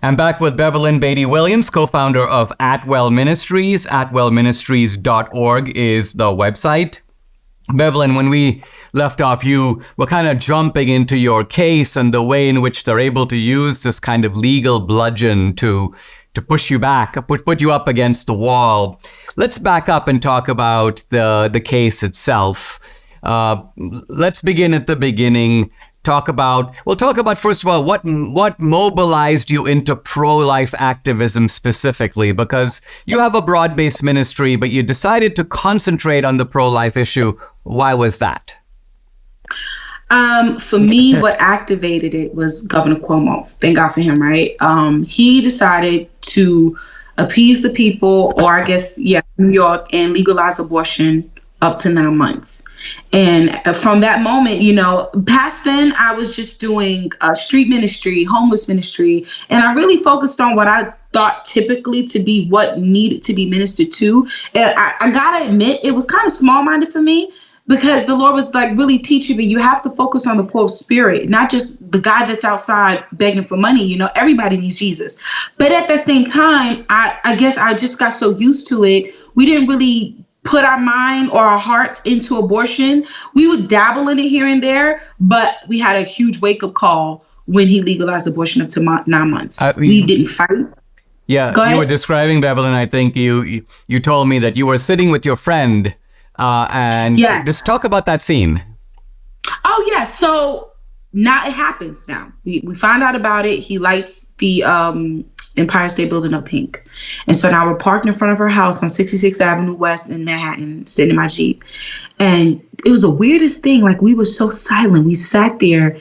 I'm back with Bevelyn Beatty Williams, co-founder of Atwell Ministries. Atwellministries.org is the website. Bevelyn, when we left off, you were kind of jumping into your case and the way in which they're able to use this kind of legal bludgeon to push you back, put you up against the wall. Let's back up and talk about the case itself. Let's begin at the beginning. We'll talk about first of all, what mobilized you into pro-life activism specifically, because you have a broad-based ministry, but you decided to concentrate on the pro-life issue. Why was that? For me, what activated it was Governor Cuomo. Thank God for him, right? He decided to appease the people, or I guess, New York, and legalize abortion up to 9 months. And from that moment, past then I was just doing street ministry, homeless ministry, and I really focused on what I thought typically to be what needed to be ministered to. And I gotta admit, it was kind of small-minded for me, because the Lord was like really teaching me, you have to focus on the poor of spirit, not just the guy that's outside begging for money. Everybody needs Jesus. But at the same time, I guess I just got so used to it. We didn't really put our mind or our hearts into abortion. We would dabble in it here and there, but we had a huge wake-up call when he legalized abortion up to 9 months. We didn't fight. Yeah, you were describing, Bevelyn, I think you told me that you were sitting with your friend and just talk about that scene. Oh, yeah. So now it happens now. We find out about it. He lights the Empire State Building up pink. And so now we're parked in front of her house on 66th Avenue West in Manhattan, sitting in my Jeep. And it was the weirdest thing. Like, we were so silent. We sat there.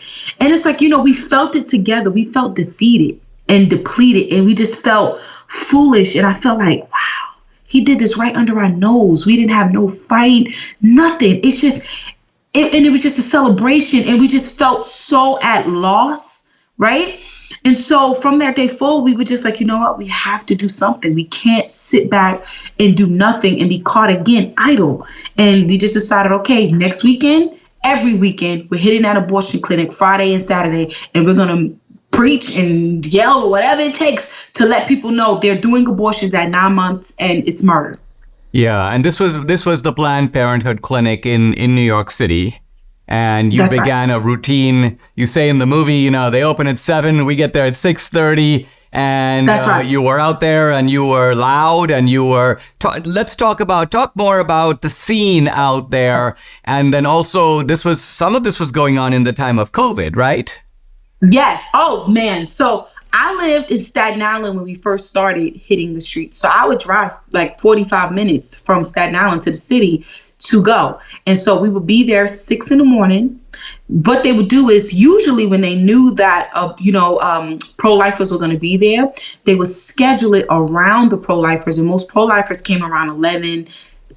And it's like, we felt it together. We felt defeated and depleted. And we just felt foolish. And I felt like, wow, he did this right under our nose. We didn't have no fight, nothing. It's just, and it was just a celebration. And we just felt so at loss, right? And so from that day forward, we were just like, you know what? We have to do something. We can't sit back and do nothing and be caught again idle. And we just decided, okay, next weekend, every weekend, we're hitting that abortion clinic Friday and Saturday, and we're going to preach and yell or whatever it takes to let people know they're doing abortions at 9 months and it's murder. Yeah, and this was the Planned Parenthood clinic in New York City. And you began a routine. You say in the movie, they open at 7, we get there at 6:30, and you were out there and you were loud and you were. Let's talk more about the scene out there, and then also some of this was going on in the time of COVID, right? Yes. Oh man. So I lived in Staten Island when we first started hitting the streets. So I would drive like 45 minutes from Staten Island to the city to go. And so we would be there 6 a.m. What they would do is, usually when they knew that, pro-lifers were going to be there, they would schedule it around the pro-lifers. And most pro-lifers came around 11,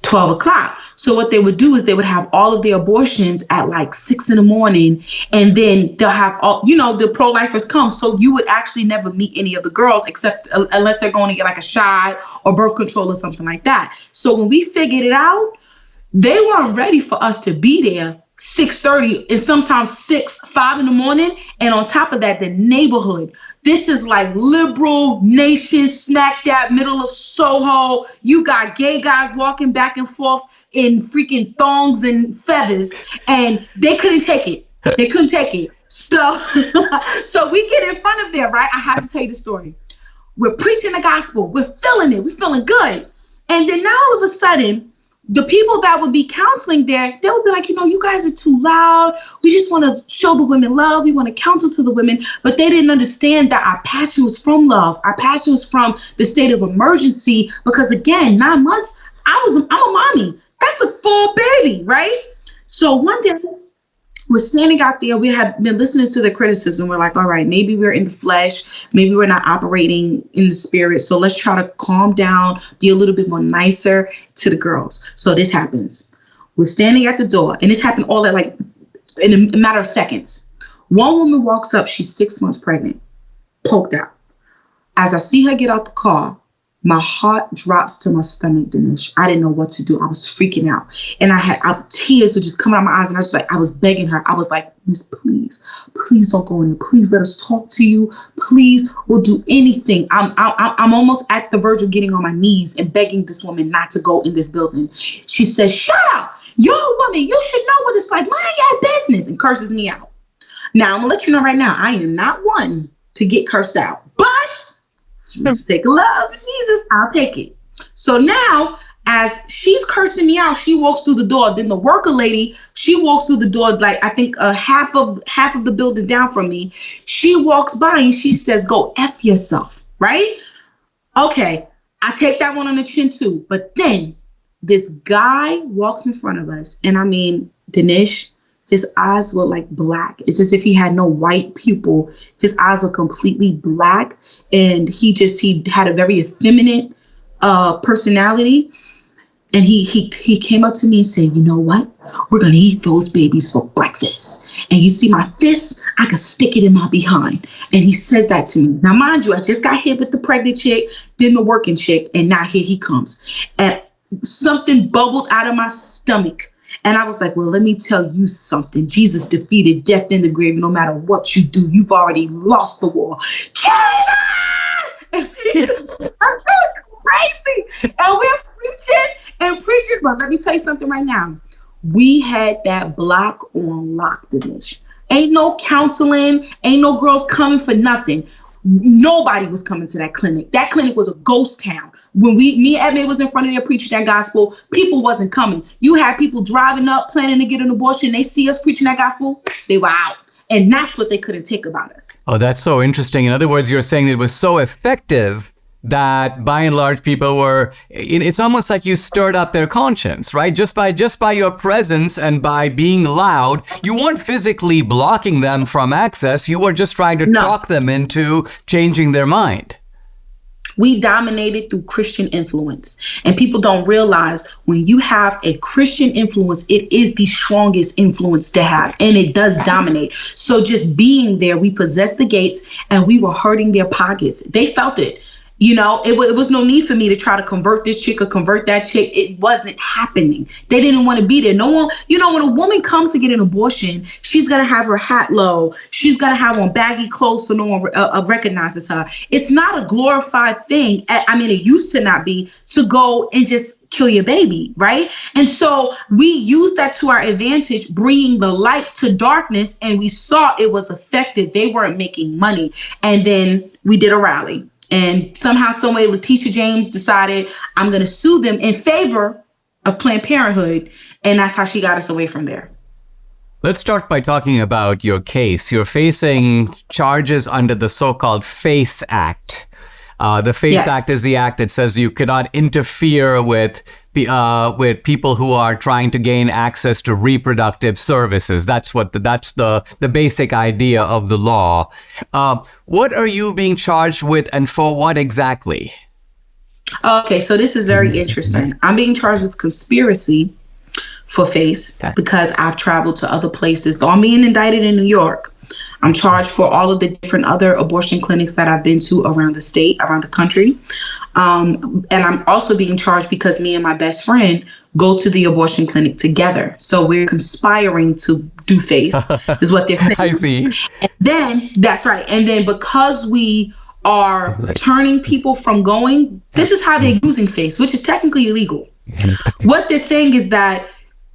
12 o'clock. So what they would do is they would have all of their abortions at like 6 a.m. And then they'll have all, the pro-lifers come. So you would actually never meet any of the girls except unless they're going to get like a shot or birth control or something like that. So when we figured it out, they weren't ready for us to be there 6:30 and sometimes 5 a.m. And on top of that, the neighborhood. This is like liberal nation, smack dab middle of Soho. You got gay guys walking back and forth in freaking thongs and feathers, and they couldn't take it. So, so we get in front of there, right? I have to tell you the story. We're preaching the gospel. We're feeling it. We're feeling good. And then now all of a sudden, the people that would be counseling there, they would be like, you guys are too loud. We just want to show the women love. We want to counsel to the women. But they didn't understand that our passion was from love. Our passion was from the state of emergency. Because again, 9 months, I'm a mommy. That's a full baby, right? So one day, we're standing out there. We have been listening to the criticism. We're like, all right, maybe we're in the flesh. Maybe we're not operating in the spirit. So let's try to calm down, be a little bit more nicer to the girls. So this happens. We're standing at the door, and this happened all at like in a matter of seconds. One woman walks up. She's 6 months pregnant, poked out. As I see her get out the car, My heart drops to my stomach, Dinesh. I didn't know what to do. I was freaking out. And tears were just coming out of my eyes. And I was begging her. I was like, Miss, please don't go in there. Please let us talk to you. Please, we'll do anything. I'm almost at the verge of getting on my knees and begging this woman not to go in this building. She says, shut up. You're a woman. You should know what it's like. Mind your business, and curses me out. Now, I'm going to let you know right now, I am not one to get cursed out. But for the sake of love of Jesus, I'll take it. So now, as she's cursing me out, she walks through the door. Then the worker lady, she walks through the door, like I think half of the building down from me. She walks by and she says, go F yourself, right? Okay, I take that one on the chin too. But then this guy walks in front of us. And I mean, Dinesh, his eyes were like black. It's as if he had no white pupil. His eyes were completely black. And he had a very effeminate personality. And he came up to me and said, you know what? We're going to eat those babies for breakfast. And you see my fist? I can stick it in my behind. And he says that to me. Now, mind you, I just got hit with the pregnant chick, then the working chick, and now here he comes. And something bubbled out of my stomach. And I was like, well, let me tell you something. Jesus defeated death in the grave. No matter what you do, you've already lost the war. Jesus! I'm crazy. And we're preaching. But let me tell you something right now. We had that block on lock, Dinesh. Ain't no counseling. Ain't no girls coming for nothing. Nobody was coming to that clinic. That clinic was a ghost town. When me and Edmund was in front of there preaching that gospel, people wasn't coming. You had people driving up, planning to get an abortion. They see us preaching that gospel, they were out. And that's what they couldn't take about us. Oh, that's so interesting. In other words, you're saying it was so effective that by and large people were, it's almost like you stirred up their conscience, right? Just by your presence and by being loud, you weren't physically blocking them from access. You were just trying to talk them into changing their mind. We dominated through Christian influence. And people don't realize when you have a Christian influence, it is the strongest influence to have. And it does dominate. So just being there, we possessed the gates and we were hurting their pockets. They felt it. You know, it was no need for me to try to convert this chick or convert that chick. It wasn't happening. They didn't want to be there. No one, you know, when a woman comes to get an abortion, she's going to have her hat low. She's going to have on baggy clothes so no one recognizes her. It's not a glorified thing. I mean, it used to not be, to go and just kill your baby, right? And so we used that to our advantage, bringing the light to darkness, and we saw it was effective. They weren't making money. And then we did a rally. And somehow, some way, Letitia James decided I'm going to sue them in favor of Planned Parenthood. And that's how she got us away from there. Let's start by talking about your case. You're facing charges under the so-called FACE Act. The FACE Act is the act that says you cannot interfere with people who are trying to gain access to reproductive services. That's the basic idea of the law. What are you being charged with, and for what exactly? Okay, so this is very interesting. I'm being charged with conspiracy for FACE because I've traveled to other places. Though I'm being indicted in New York, I'm charged for all of the different other abortion clinics that I've been to around the state, around the country. And I'm also being charged because me and my best friend go to the abortion clinic together. So we're conspiring to do FACE is what they're saying. I see. And then, that's right. And then because we are turning people from going, this is how they're using FACE, which is technically illegal. What they're saying is that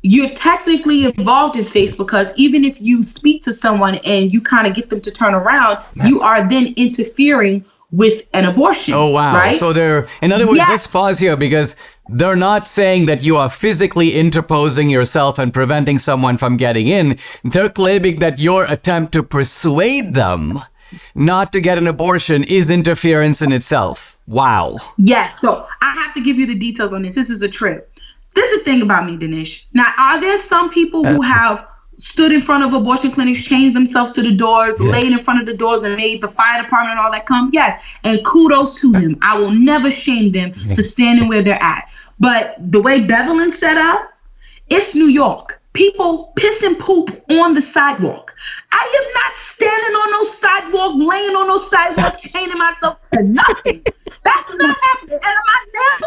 you're technically involved in FACE because even if you speak to someone and you kind of get them to turn around, you are then interfering with an abortion. Oh, wow. Right? So in other words, let's pause here, because they're not saying that you are physically interposing yourself and preventing someone from getting in. They're claiming that your attempt to persuade them not to get an abortion is interference in itself. Wow. Yes. So I have to give you the details on this. This is a trip. This is the thing about me, Dinesh. Now, are there some people who have stood in front of abortion clinics, changed themselves to the doors, laid in front of the doors and made the fire department and all that come? Yes. And kudos to them. I will never shame them for standing where they're at. But the way Bevelyn set up, it's New York. People piss and poop on the sidewalk. I am not standing on no sidewalk, laying on no sidewalk, chaining myself to nothing. That's not happening. And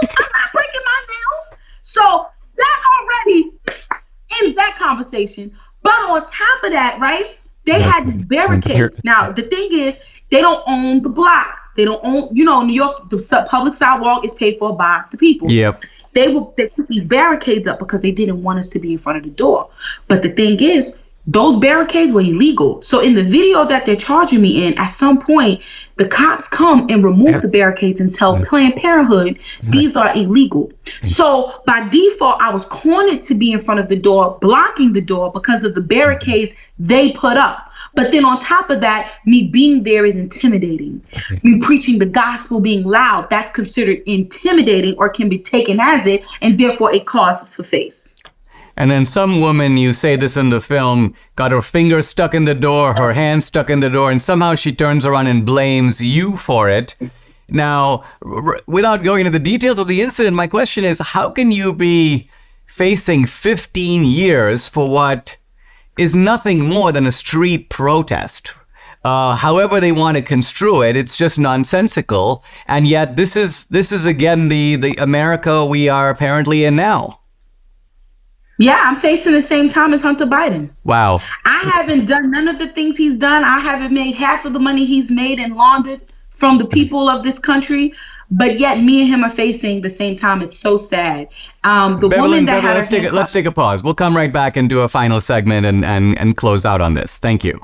I'm not breaking my nails. So that already ends that conversation. But on top of that, right, they had these barricades. Now, the thing is, they don't own the block. They don't own, New York, the public sidewalk is paid for by the people. Yep. They put these barricades up because they didn't want us to be in front of the door. But the thing is, those barricades were illegal. So in the video that they're charging me in, at some point, the cops come and remove the barricades and tell Planned Parenthood, these are illegal. So by default, I was cornered to be in front of the door, blocking the door because of the barricades they put up. But then on top of that, me being there is intimidating. Me preaching the gospel, being loud, that's considered intimidating or can be taken as it, and therefore a cause for face. And then some woman, you say this in the film, got her finger stuck in the door, her hand stuck in the door, and somehow she turns around and blames you for it. Now, without going into the details of the incident, my question is, how can you be facing 15 years for what is nothing more than a street protest? However they want to construe it, it's just nonsensical. And yet this is again the America we are apparently in now. Yeah, I'm facing the same time as Hunter Biden. Wow. I haven't done none of the things he's done. I haven't made half of the money he's made and laundered from the people of this country. But yet me and him are facing the same time. It's so sad. Bevelyn, let's take a pause. We'll come right back and do a final segment and close out on this. Thank you.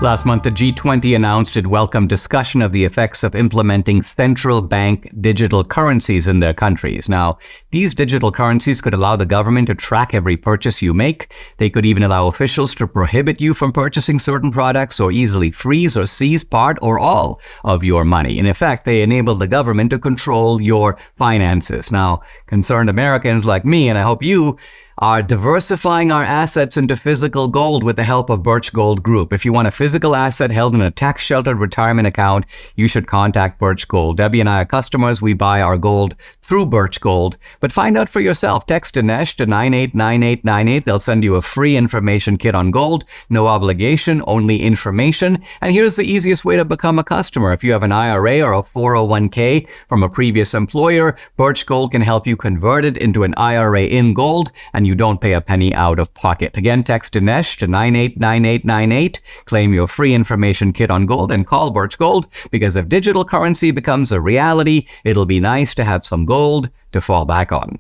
Last month, the G20 announced it welcomed discussion of the effects of implementing central bank digital currencies in their countries. Now, these digital currencies could allow the government to track every purchase you make. They could even allow officials to prohibit you from purchasing certain products or easily freeze or seize part or all of your money. In effect, they enable the government to control your finances. Now, concerned Americans like me, and I hope you, are diversifying our assets into physical gold with the help of Birch Gold Group. If you want a physical asset held in a tax-sheltered retirement account, you should contact Birch Gold. Debbie and I are customers. We buy our gold through Birch Gold. But find out for yourself. Text Dinesh to 989898. They'll send you a free information kit on gold. No obligation, only information. And here's the easiest way to become a customer. If you have an IRA or a 401k from a previous employer, Birch Gold can help you convert it into an IRA in gold, and you don't pay a penny out of pocket. Again, text Dinesh to 989898. Claim your free information kit on gold and call Birch Gold, because if digital currency becomes a reality, it'll be nice to have some gold to fall back on.